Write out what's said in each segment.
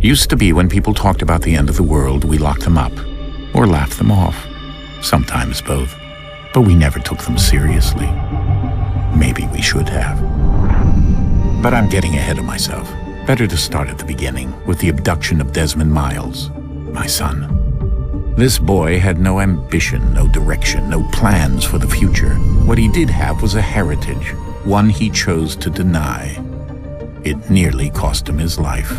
Used to be when people talked about the end of the world, we locked them up, or laughed them off. Sometimes both. But we never took them seriously. Maybe we should have. But I'm getting ahead of myself. Better to start at the beginning, with the abduction of Desmond Miles, my son. This boy had no ambition, no direction, no plans for the future. What he did have was a heritage, one he chose to deny. It nearly cost him his life.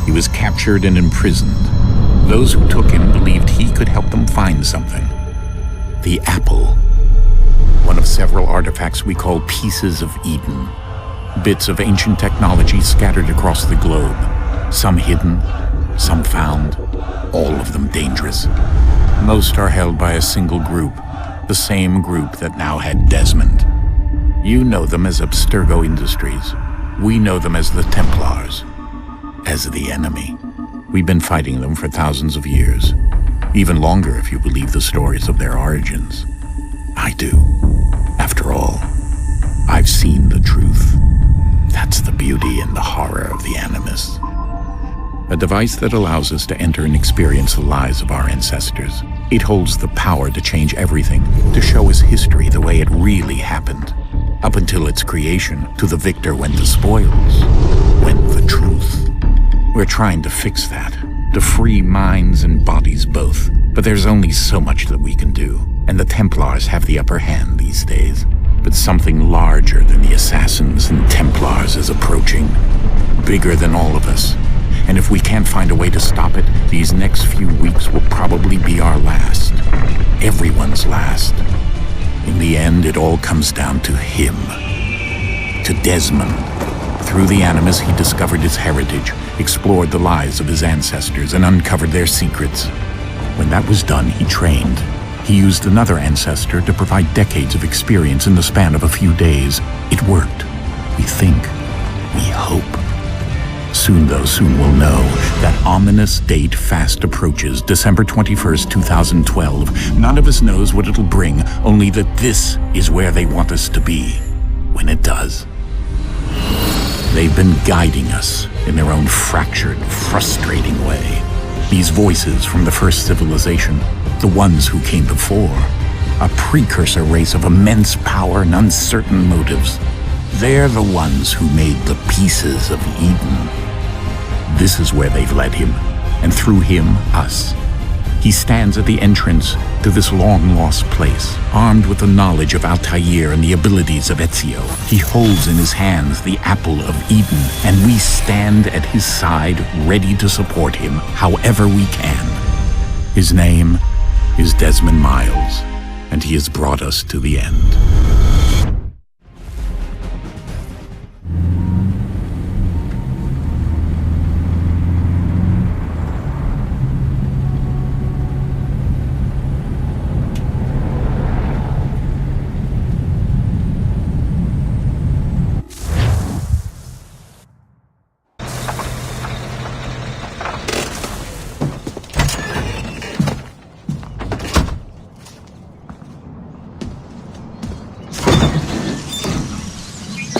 He was captured and imprisoned. Those who took him believed he could help them find something. The apple. One of several artifacts we call pieces of Eden. Bits of ancient technology scattered across the globe. Some hidden, some found, all of them dangerous. Most are held by a single group, the same group that now had Desmond. You know them as Abstergo Industries. We know them as the Templars, as the enemy. We've been fighting them for thousands of years, even longer if you believe the stories of their origins. I do. After all, I've seen the truth. That's the beauty and the horror of the Animus. A device that allows us to enter and experience the lives of our ancestors. It holds the power to change everything, to show us history the way it really happened. Up until its creation, to the victor went the spoils, went the truth. We're trying to fix that, to free minds and bodies both. But there's only so much that we can do, and the Templars have the upper hand these days. But something larger than the Assassins and Templars is approaching, bigger than all of us. And if we can't find a way to stop it, these next few weeks will probably be our last. Everyone's last. In the end, it all comes down to him. To Desmond. Through the Animus, he discovered his heritage, explored the lives of his ancestors, and uncovered their secrets. When that was done, he trained. He used another ancestor to provide decades of experience in the span of a few days. It worked. We think. We hope. Soon, though, soon we'll know. That ominous date fast approaches, December 21st, 2012. None of us knows what it'll bring, only that this is where they want us to be, when it does. They've been guiding us in their own fractured, frustrating way. These voices from the first civilization, the ones who came before, a precursor race of immense power and uncertain motives. They're the ones who made the pieces of Eden. This is where they've led him, and through him, us. He stands at the entrance to this long-lost place, armed with the knowledge of Altair and the abilities of Ezio. He holds in his hands the apple of Eden, and we stand at his side, ready to support him however we can. His name is Desmond Miles, and he has brought us to the end.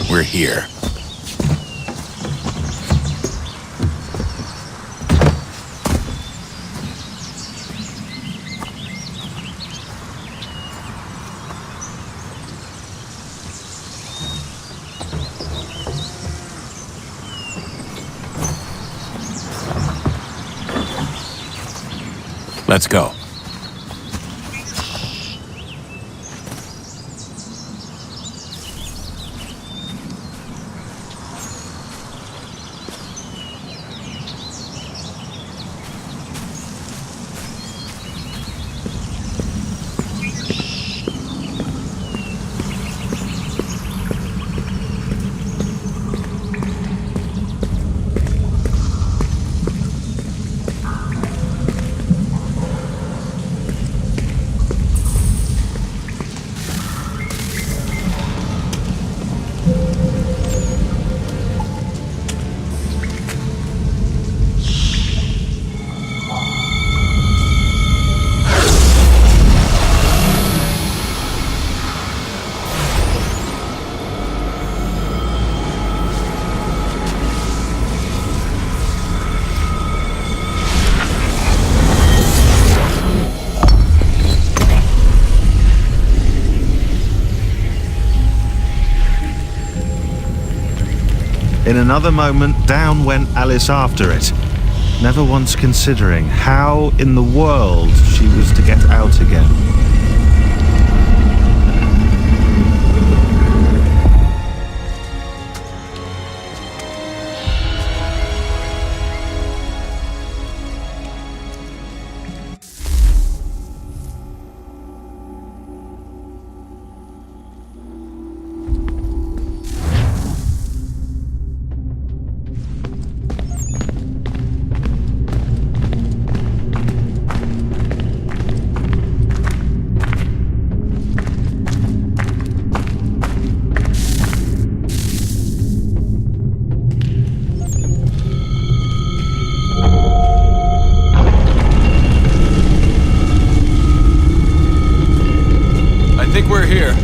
We're here. Let's go. another moment, down went Alice after it, never once considering how in the world she was to get out again. I think we're here.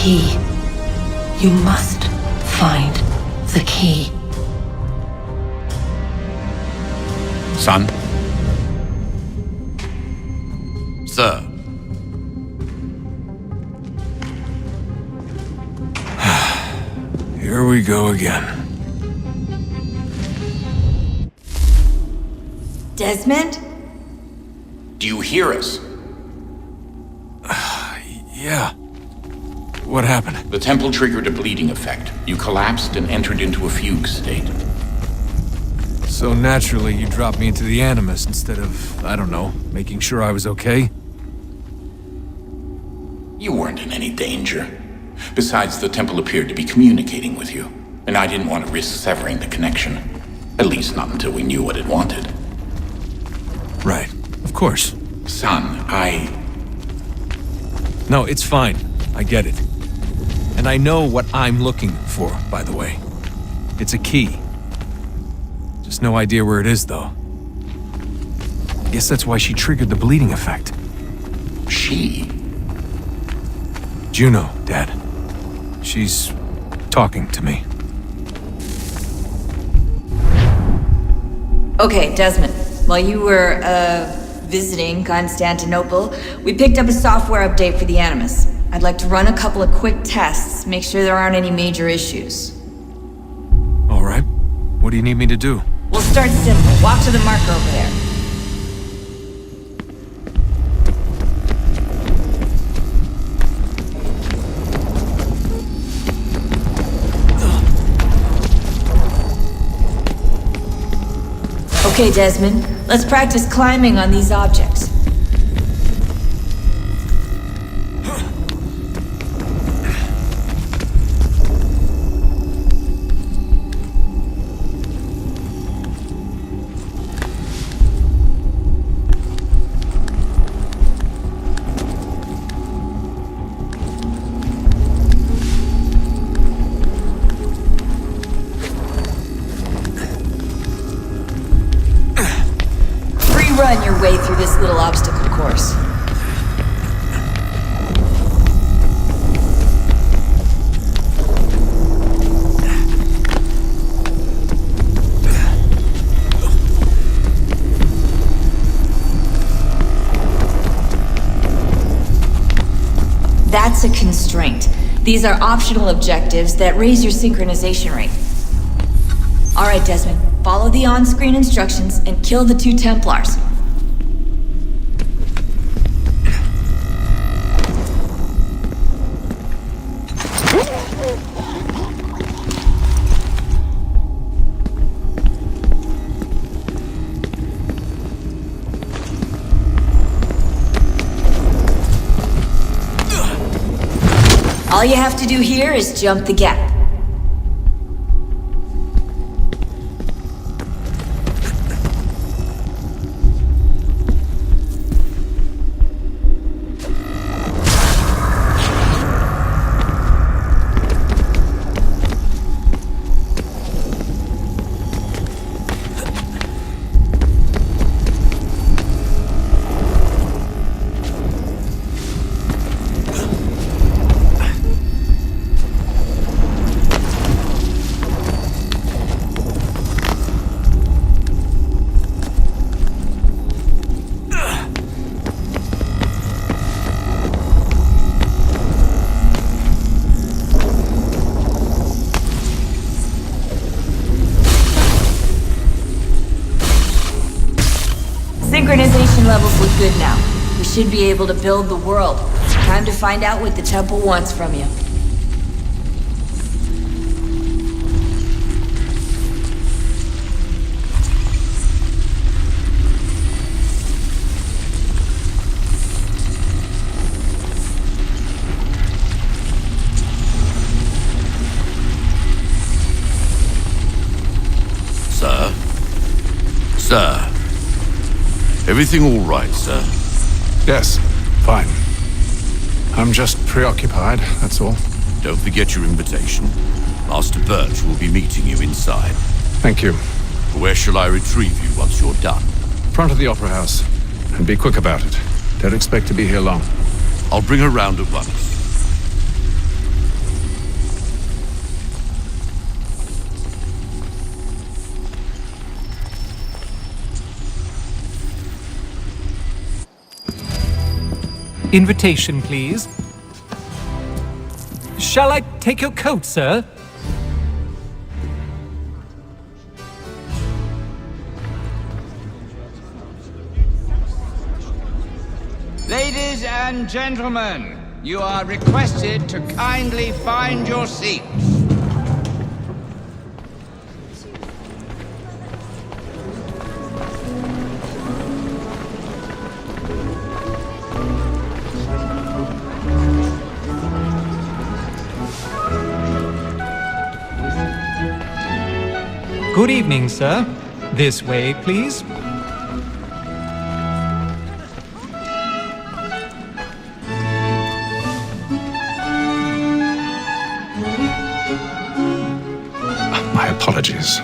Key. You must find the key. Son? Sir. Here we go again. Desmond? Do you hear us? Yeah. What happened? The temple triggered a bleeding effect. You collapsed and entered into a fugue state. So naturally, you dropped me into the Animus instead of, I don't know, making sure I was okay? You weren't in any danger. Besides, the temple appeared to be communicating with you, and I didn't want to risk severing the connection. At least not until we knew what it wanted. Right. Of course. Son, No, it's fine. I get it. And I know what I'm looking for, by the way. It's a key. Just no idea where it is, though. Guess that's why she triggered the bleeding effect. She? Juno, Dad. She's talking to me. Okay, Desmond. While you were, visiting Constantinople, we picked up a software update for the Animus. I'd like to run a couple of quick tests, make sure there aren't any major issues. All right. What do you need me to do? We'll start simple. Walk to the marker over there. Okay, Desmond. Let's practice climbing on these objects. Run your way through this little obstacle course. constraint. These are optional objectives that raise your synchronization rate. Alright, Desmond. Follow the on-screen instructions and kill the 2 Templars. All you have to do here is jump the gap. Synchronization levels look good now. We should be able to build the world. Time to find out what the temple wants from you. Sir? Sir? Everything all right, sir? Yes, fine. I'm just preoccupied, that's all. Don't forget your invitation. Master Birch will be meeting you inside. Thank you. Where shall I retrieve you once you're done? Front of the Opera House. And be quick about it. Don't expect to be here long. I'll bring her round at once. Invitation, please. Shall I take your coat, sir? Ladies and gentlemen, you are requested to kindly find your seats. Good evening, sir. This way, please. My apologies.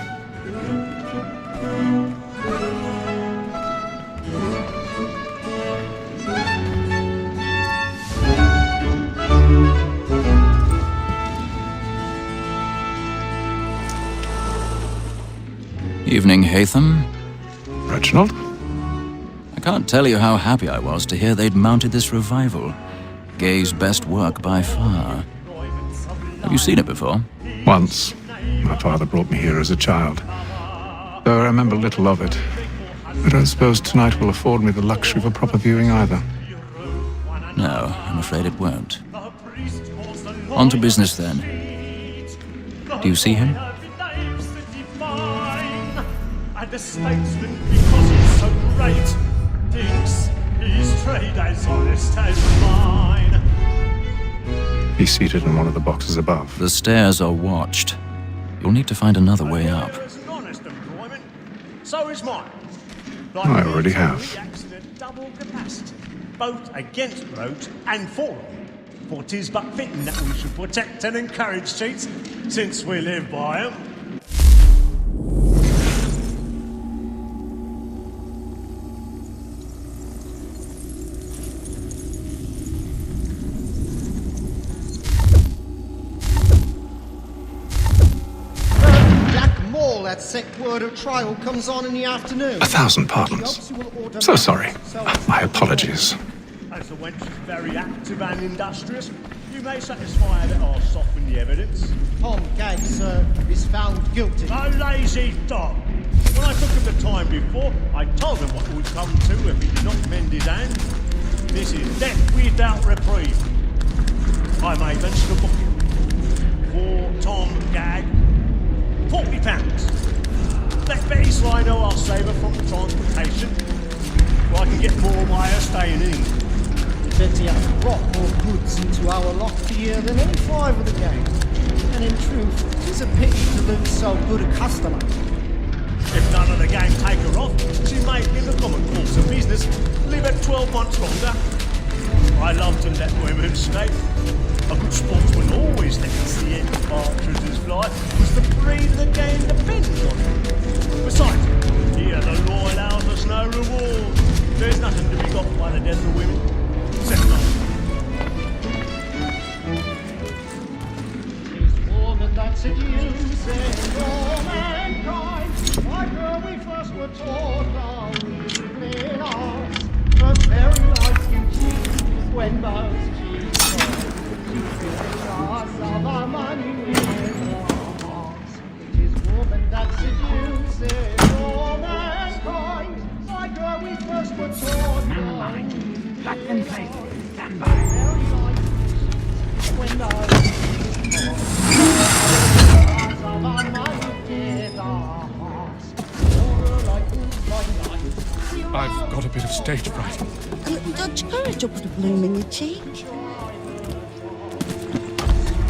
Evening, Hatham. Reginald? I can't tell you how happy I was to hear they'd mounted this revival. Gay's best work by far. Have you seen it before? Once. My father brought me here as a child. Though I remember little of it. I don't suppose tonight will afford me the luxury of a proper viewing either. No, I'm afraid it won't. On to business then. Do you see him? And the statesman, because he's so great, thinks his trade as honest as mine. He's seated in one of the boxes above. The stairs are watched. You'll need to find another way up. So is mine. I already have. Double capacity, both against rogues and for them. For 'tis but fitting that we should protect and encourage cheats, since we live by 'em. That sick word of trial comes on in the afternoon. 1,000 pardons. So sorry. My apologies. As the wench is very active and industrious, you We may satisfy that I'll soften the evidence. Tom Gag, sir, is found guilty. A lazy dog! When I took him the time before, I told him what it would come to if he did not mend his hand. This is death without reprieve. I made mention of booking. For Tom Gag, £40. Let Betty Sly know I'll save her from transportation, or I can get more Maya staying in. Betty has brought more goods into our loft here than any five of the gang. And in truth, it's a pity to lose so good a customer. If none of the gang take her off, she may, in the common course of business, live at 12 months longer. I love to let women escape. A good sportsman always lets the end of partridges fly, because the breed of the game depends on it. Besides, here the law allows us no reward. There's nothing to be got by the death of women. Except love. This woman that seduces all mankind, like her we first were taught how we played ours. But very like you cheat when most cheats us of our money with hearts. It is woman that seduces all mankind, like her we first were taught how we Black and play. Stand by. very like you cheat when most cheats us of our money with our hearts. I've got a bit of stage fright. Don't you courage or put a bloom in your cheek?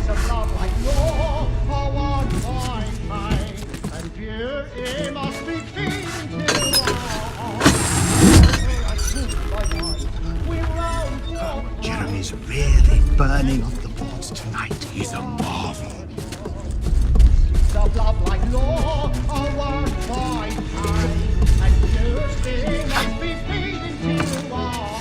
Some love like law for one fine time, and beauty must be feeding to our Jeremy's really burning on the boards tonight. He's a marvel. Some love like law for one fine time, and beauty must be feeding to our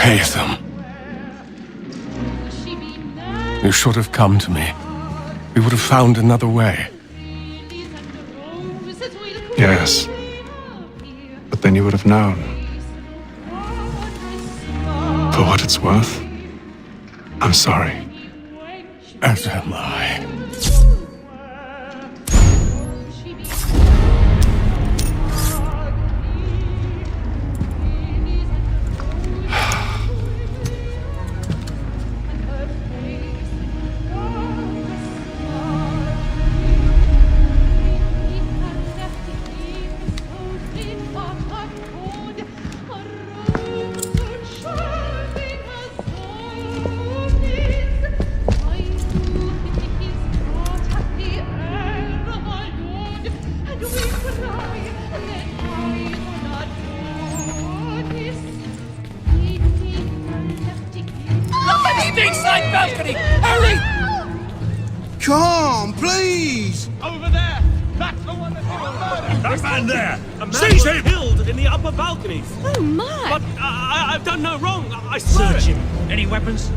Haytham. You should have come to me. We would have found another way. Yes. But then you would have known. For what it's worth, I'm sorry. As am I. Inside balcony! Hurry! Come, please! Over there! That's the one that's been murdered! That man there! A man Seize was him! killed in the upper balconies! Oh, my! But I've done no wrong, I swear Search it. him. Any weapons?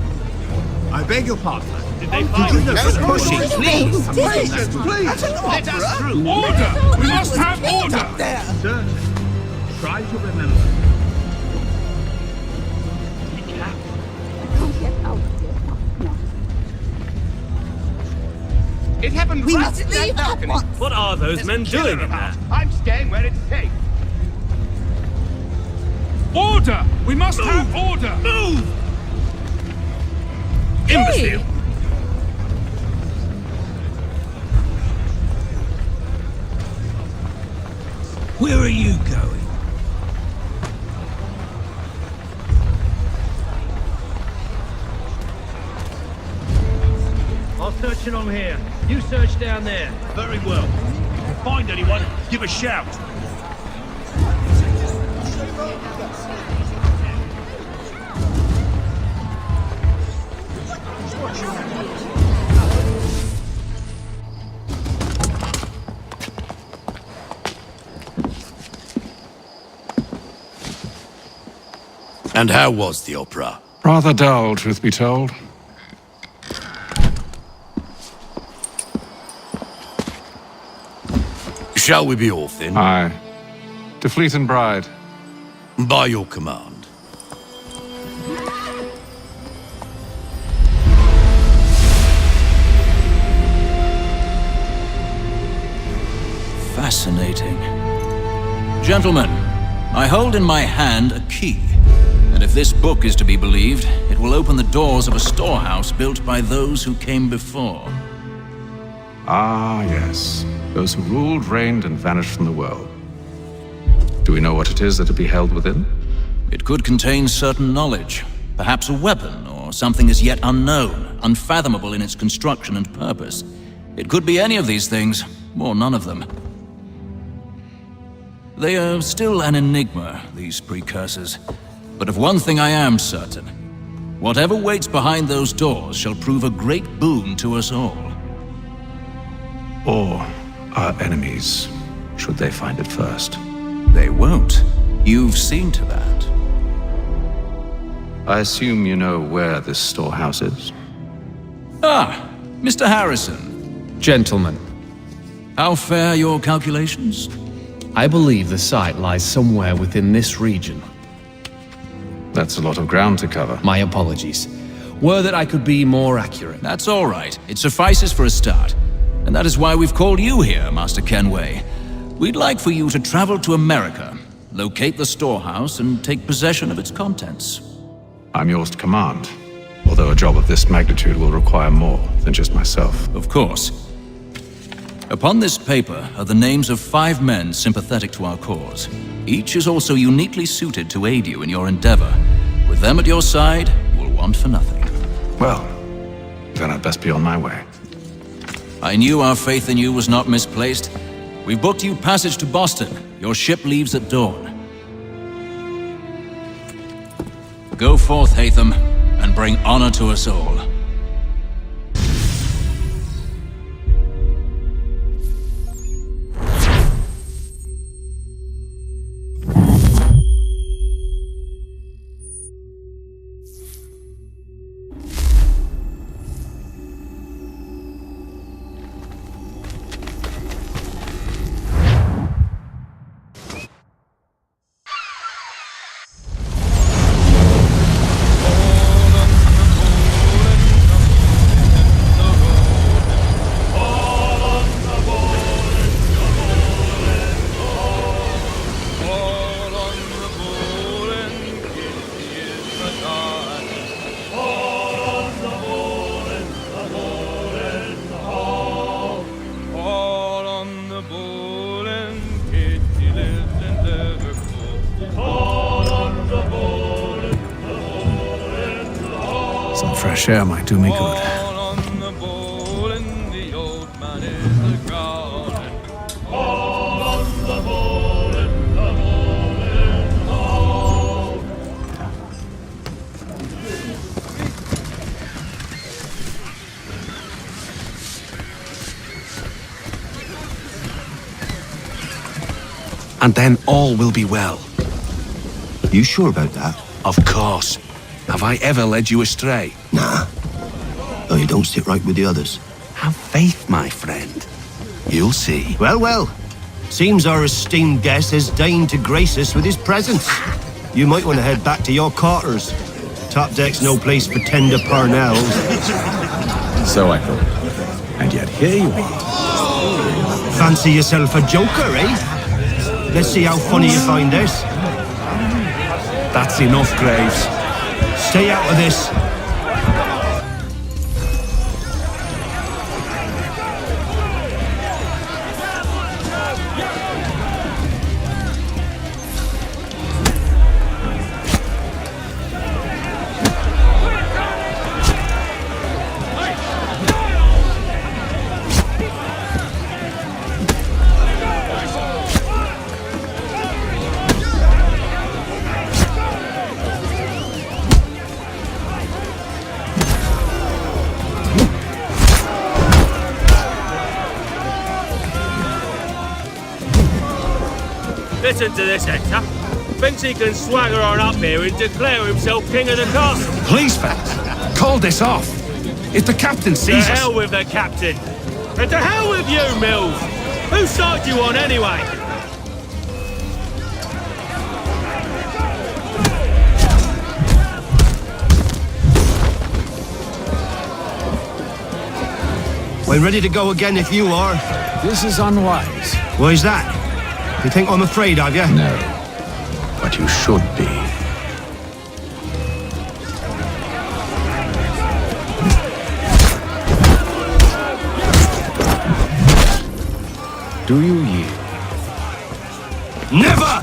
I beg your pardon. Did they find him? Pushing, please! Please! Let us through! Order! We must have order! Sir, Try to remember. It happened We right must in that leave balcony. at once. What are those men doing in there? I'm staying where it's safe. Order! We must have order! Move! Imbecile! Where are you going? I'll search along here. You search down there. Very well. If you find anyone, give a shout. And how was the opera? Rather dull, truth be told. Shall we be off then? Aye. To Fleet and Bride. By your command. Fascinating. Gentlemen, I hold in my hand a key. And if this book is to be believed, it will open the doors of a storehouse built by those who came before. Ah, yes. Those who ruled, reigned, and vanished from the world. Do we know what it is that will be held within? It could contain certain knowledge, perhaps a weapon, or something as yet unknown, unfathomable in its construction and purpose. It could be any of these things, or none of them. They are still an enigma, these precursors. But of one thing I am certain. Whatever waits behind those doors shall prove a great boon to us all. Or our enemies, should they find it first. They won't. You've seen to that. I assume you know where this storehouse is? Ah, Mr. Harrison. Gentlemen, How fare your calculations? I believe the site lies somewhere within this region. That's a lot of ground to cover. My apologies. Were that I could be more accurate. That's all right. It suffices for a start. And that is why we've called you here, Master Kenway. We'd like for you to travel to America, locate the storehouse, and take possession of its contents. I'm yours to command, although a job of this magnitude will require more than just myself. Of course. Upon this paper are the names of 5 men sympathetic to our cause. Each is also uniquely suited to aid you in your endeavor. With them at your side, you will want for nothing. Well, then I'd best be on my way. I knew our faith in you was not misplaced. We've booked you passage to Boston. Your ship leaves at dawn. Go forth, Hatham, and bring honor to us all. Some fresh air might do me good. And then all will be well. You sure about that? Of course. Have I ever led you astray? Nah. Though you don't sit right with the others. Have faith, my friend. You'll see. Well, well. Seems our esteemed guest has deigned to grace us with his presence. You might want to head back to your quarters. Top deck's no place for tender parnells. So I thought. And yet here you are. Fancy yourself a joker, eh? Let's see how funny you find this. That's enough, Graves. Stay out of this. Listen to this, Hector. thinks he can swagger on up here and declare himself king of the castle. Please, fellas, call this off. If the captain To sees us... hell with the captain. And to hell with you, Mills. Whose side you on anyway? We're ready to go again if you are. This is unwise. Why's that? You think I'm afraid of you? No, but you should be. Do you yield? Never!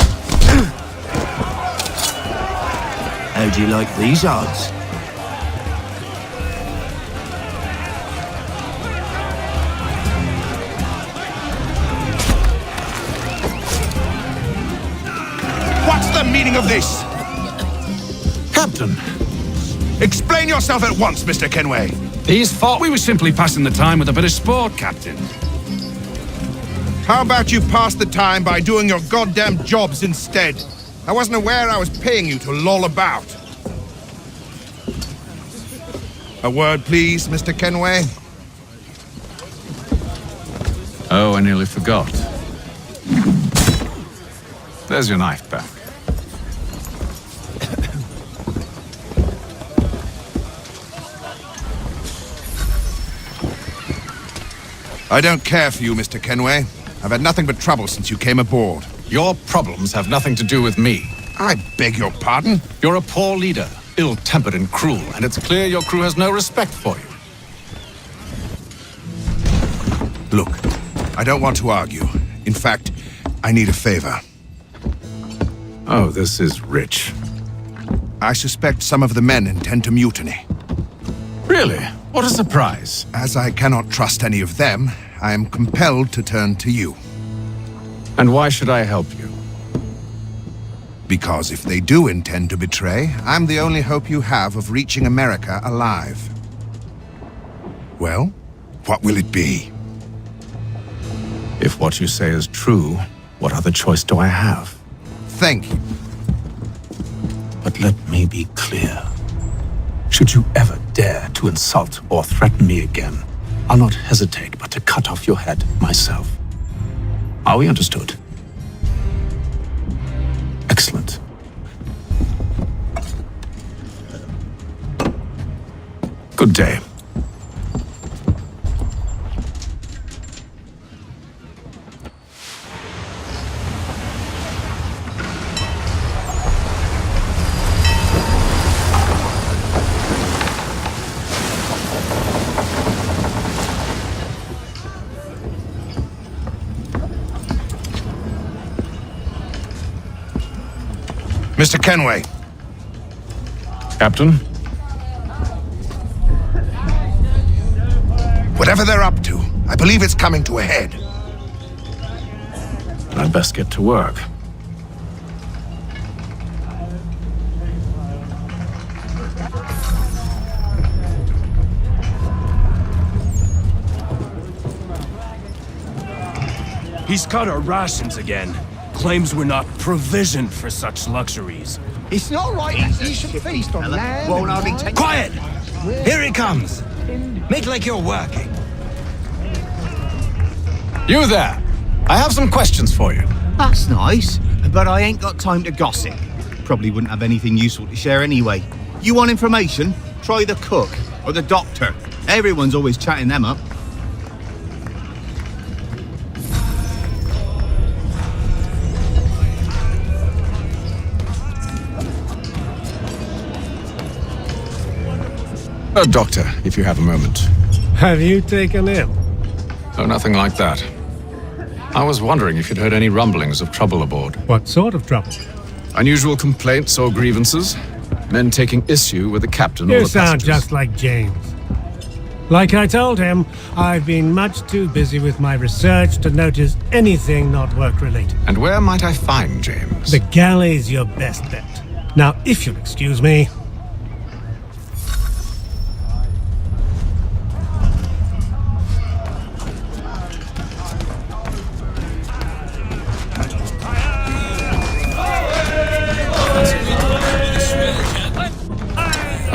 How do you like these odds? What's the meaning of this? Captain, Explain yourself at once, Mr. Kenway. these thought we were simply passing the time with a bit of sport, Captain. How about you pass the time by doing your goddamn jobs instead? I wasn't aware I was paying you to loll about. A word, please, Mr. Kenway. Oh, I nearly forgot. There's your knife back. I don't care for you, Mr. Kenway. I've had nothing but trouble since you came aboard. Your problems have nothing to do with me. I beg your pardon? You're a poor leader, ill-tempered and cruel, and it's clear your crew has no respect for you. Look, I don't want to argue. In fact, I need a favor. Oh, this is rich. I suspect some of the men intend to mutiny. Really? What a surprise. As I cannot trust any of them, I am compelled to turn to you. And why should I help you? Because if they do intend to betray, I'm the only hope you have of reaching America alive. Well, what will it be? If what you say is true, what other choice do I have? Thank you. But let me be clear. Should you ever dare to insult or threaten me again, I'll not hesitate but to cut off your head myself. Are we understood? Excellent. Good day. Mr. Kenway. Captain? Whatever they're up to, I believe it's coming to a head. I'd best get to work. He's cut our rations again. Claims we're not provisioned for such luxuries. It's not right. You should feast on lamb. Quiet! Here he comes. Make like you're working. You there! I have some questions for you. That's nice, but I ain't got time to gossip. Probably wouldn't have anything useful to share anyway. You want information? Try the cook or the doctor. Everyone's always chatting them up. Doctor, if you have a moment. Have you taken ill? Oh, nothing like that. I was wondering if you'd heard any rumblings of trouble aboard. What sort of trouble? Unusual complaints or grievances? Men taking issue with the captain or You the sound passengers? just like James. Like I told him, I've been much too busy with my research to notice anything not work-related. And where might I find James? The galley's your best bet. Now, if you'll excuse me...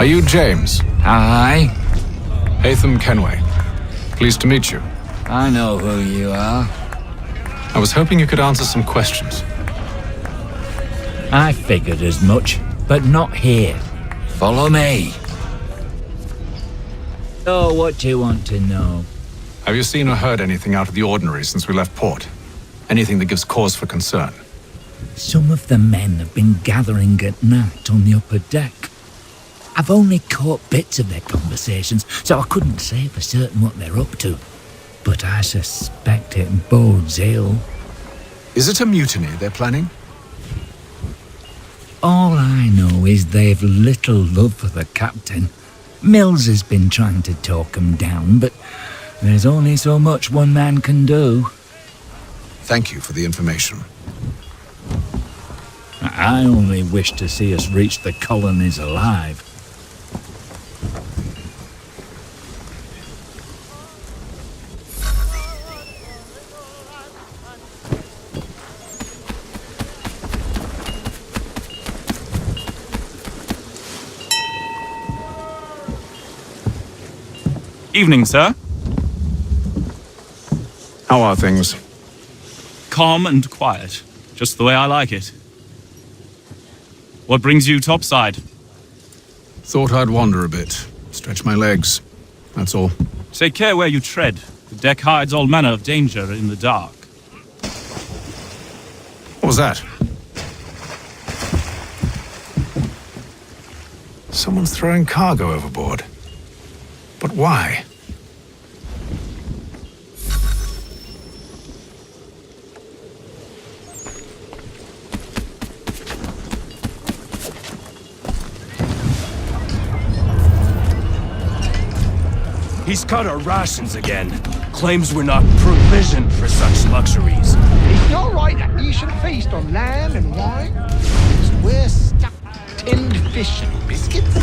Are you James? Aye. Hatham Kenway. Pleased to meet you. I know who you are. I was hoping you could answer some questions. I figured as much, but not here. Follow me. Oh, what do you want to know? Have you seen or heard anything out of the ordinary since we left port? Anything that gives cause for concern? Some of the men have been gathering at night on the upper deck. I've only caught bits of their conversations, so I couldn't say for certain what they're up to. But I suspect it bodes ill. Is it a mutiny they're planning? All I know is they've little love for the captain. Mills has been trying to talk him down, but there's only so much one man can do. Thank you for the information. I only wish to see us reach the colonies alive. Evening, sir. How are things? Calm and quiet. Just the way I like it. What brings you topside? Thought I'd wander a bit. Stretch my legs. That's all. Take care where you tread. The deck hides all manner of danger in the dark. What was that? Someone's throwing cargo overboard. But why? He's cut our rations again. Claims we're not provisioned for such luxuries. It's not right that you should feast on lamb and wine. We're stuck tinned fish and biscuits.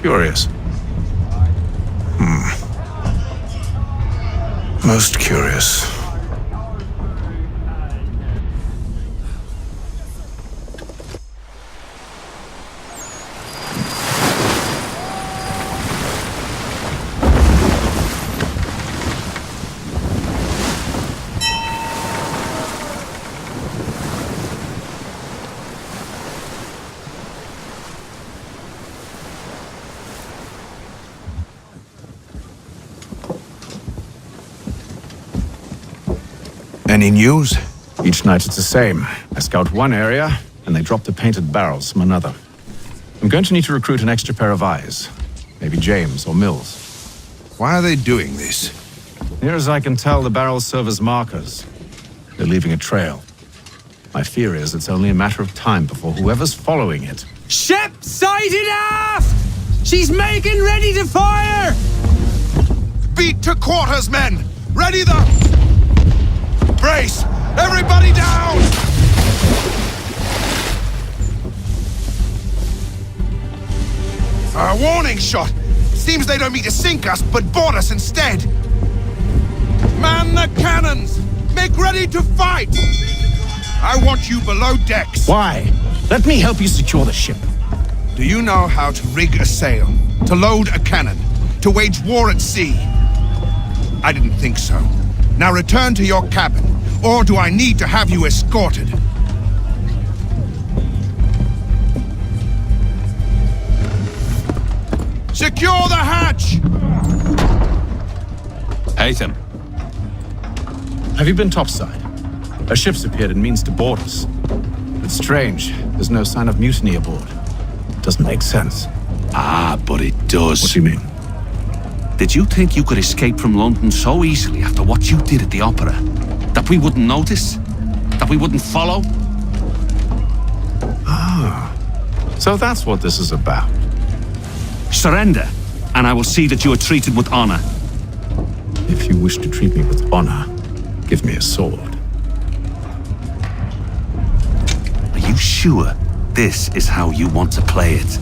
Curious. Most curious. Any news? Each night it's the same. I scout one area, and they drop the painted barrels from another. I'm going to need to recruit an extra pair of eyes. Maybe James or Mills. Why are they doing this? Near as I can tell, the barrels serve as markers. They're leaving a trail. My fear is it's only a matter of time before whoever's following it. Ship sighted aft! She's making ready to fire! Beat to quarters, men! Ready the... Brace! Everybody down! A warning shot! Seems they don't mean to sink us, but board us instead! Man the cannons! Make ready to fight! I want you below decks! Why? Let me help you secure the ship. Do you know how to rig a sail? To load a cannon? To wage war at sea? I didn't think so. Now return to your cabin, or do I need to have you escorted? Secure the hatch! Hatham. Have you been topside? A ship's appeared and means to board us. It's strange. There's no sign of mutiny aboard. Doesn't make sense. Ah, but it does. What do you mean? Did you think you could escape from London so easily after what you did at the opera? That we wouldn't notice? That we wouldn't follow? Ah, so that's what this is about. Surrender, and I will see that you are treated with honor. If you wish to treat me with honor, give me a sword. Are you sure? This is how you want to play it.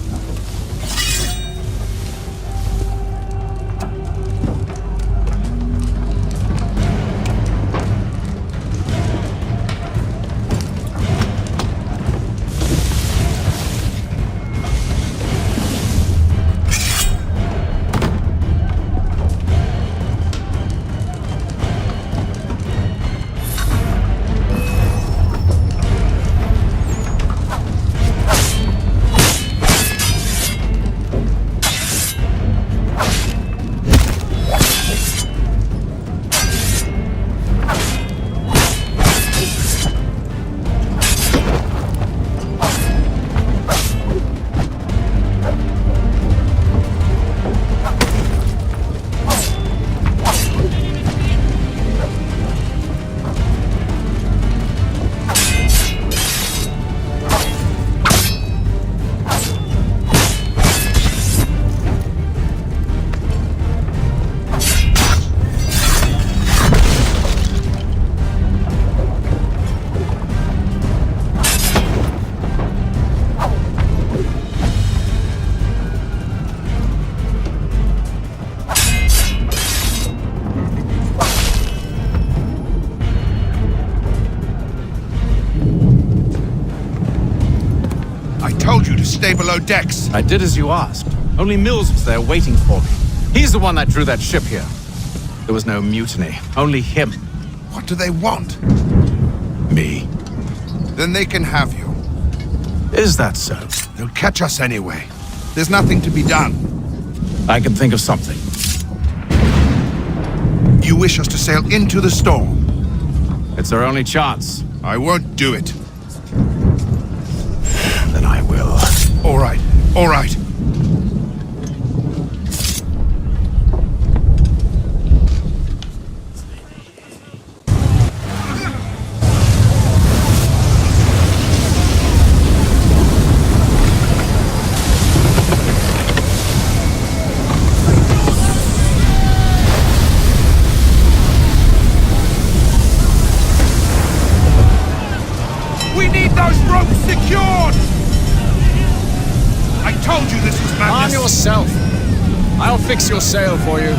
Stay below decks. I did as you asked. Only Mills was there waiting for me. He's the one that drew that ship here. There was no mutiny, only him. What do they want? Me. Then they can have you. Is that so? They'll catch us anyway. There's nothing to be done. I can think of something. You wish us to sail into the storm? It's our only chance. I won't do it. Then I will. All right, all right. We need those ropes secured! I told you this was madness! Arm yourself. I'll fix your sail for you.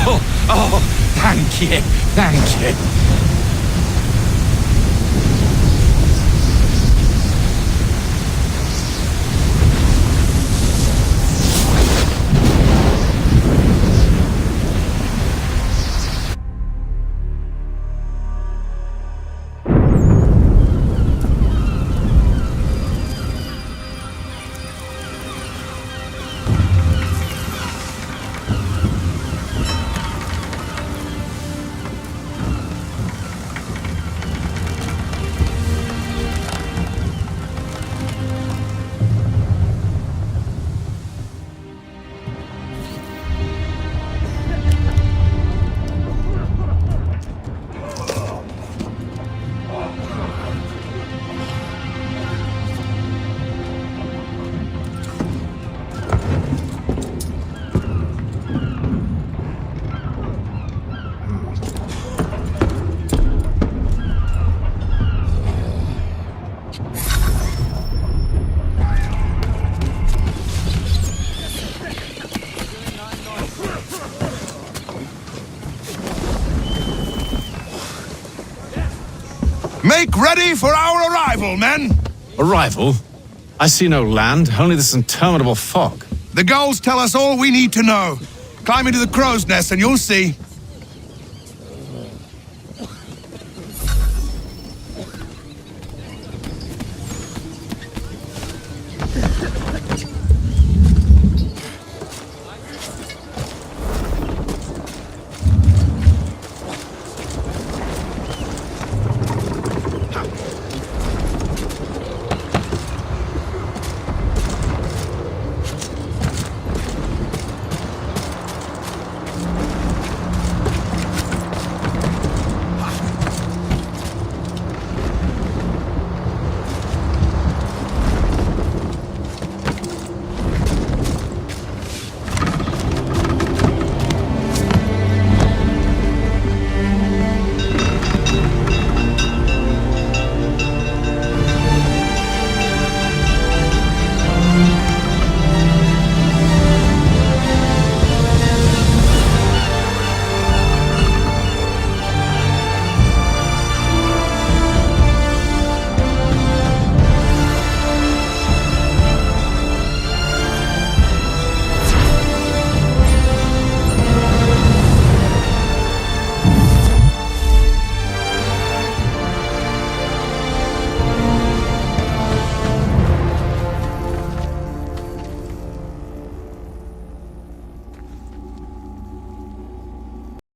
Oh, thank you, thank you. Make ready for our arrival, men! Arrival? I see no land, only this interminable fog. The gulls tell us all we need to know. Climb into the crow's nest and you'll see.